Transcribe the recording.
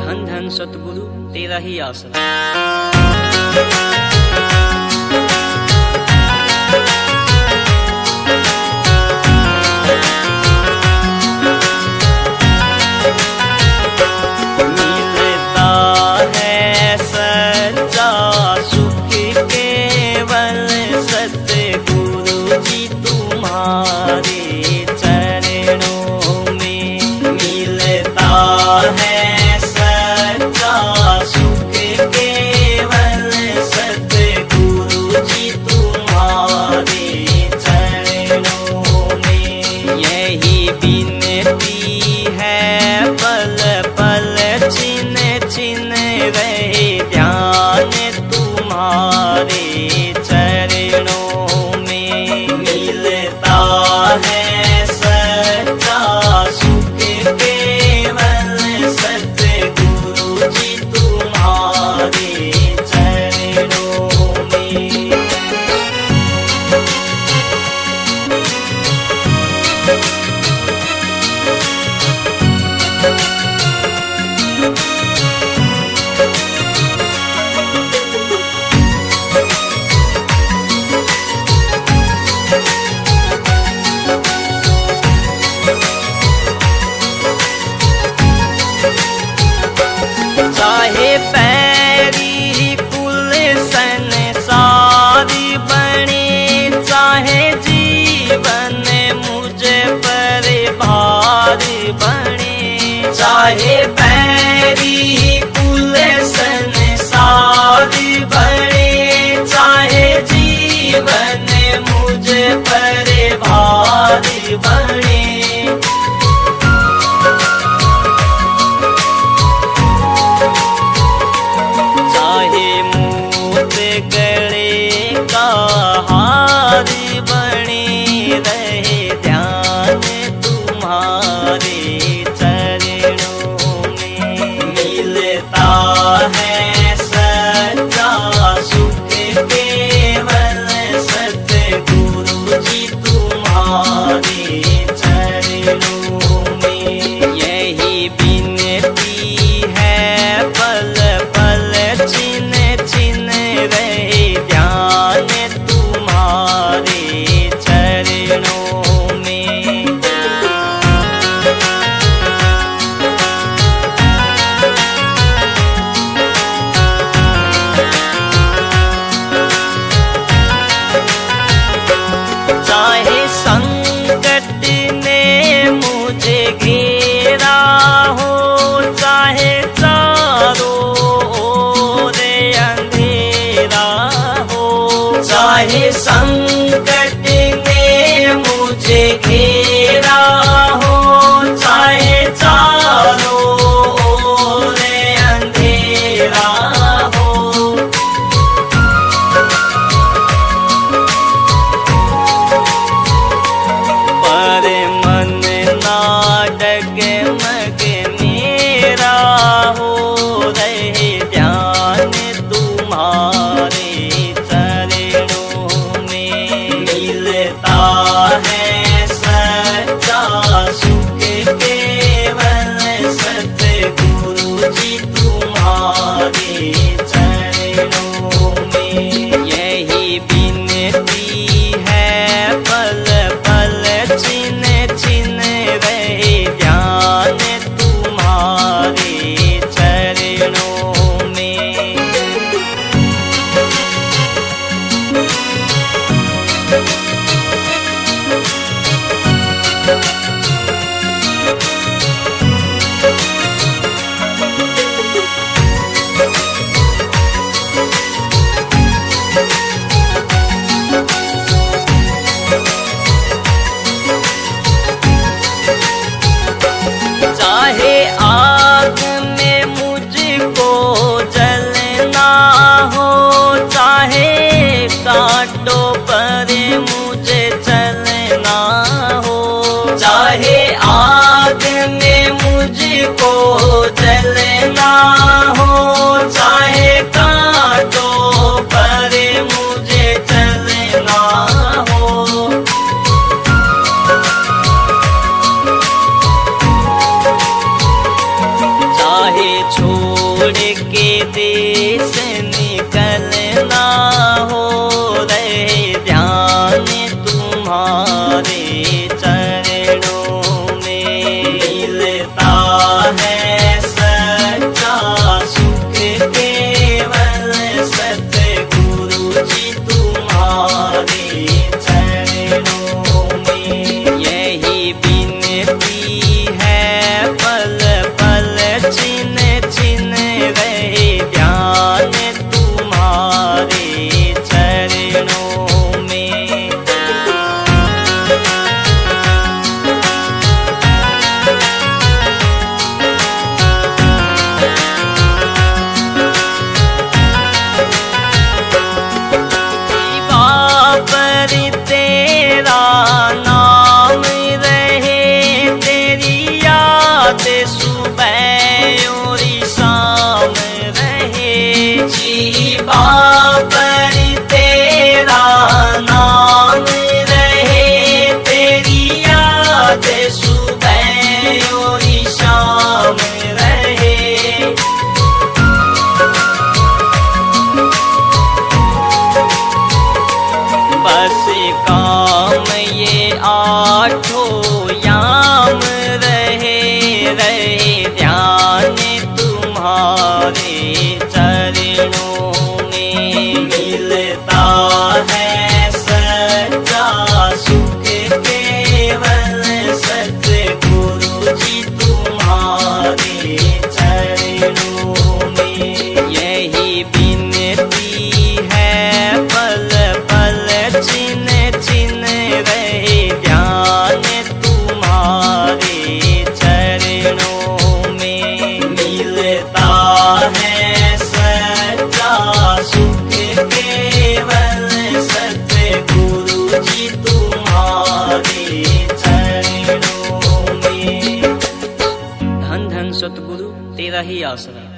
धन धन सतगुरु तेरा ही आसरा। मिलता है सच्चा सुख केवल सतगुरु जी तुम्हारे चरणों में। मिलता है सच्चा सुख केवल सतगुरु जी तुम्हारे चरणों में। यही विनती है पल पल छिन छिन रहे ध्यान तुम्हारे चरणों में। मिलता है सच्चा सुख केवल सतगुरु जी तुम्हारे चरणों में। चाहे पैरी कुल संसारी बने, चाहे जीवन मुझे पर भारी बने। चाहे पैरी कुल संसारी बने, चाहे जीवन मुझे पर भारी बने। गले का हारी बने रहे ध्यान तुम्हारे चरणों में। मिलता है सच्चा सुख केवल सतगुरु जी तुम्हारे चरणों में। यही विनती है पल पल छिन छिन रहे ध्यान तुम्हारे चरणों में। चाहे संकट ने मुझे घेरा हो, चाहे चारों ओर अंधेरा हो। चाहे संकट ने मुझे घेरा हो, चाहे चारों ओर अंधेरा हो। पर मन ना डगमग मेरा हो रहे ध्यान तुम्हारे चरणों में। मिलता है सच्चा सुख केवल सतगुरु जी तुम्हारे चरणों में। यही विनती है पल पल छिन छिन रहे ध्यान तुम्हारे चरणों में। चाहे आग में मुझको जलना हो, चाहे कांटों पर मुझे चलना हो। चाहे आग में मुझको जलना हो, चाहे कांटों पर मुझे चलना हो। छोड़ धन सतगुरु तेरा ही आसरा।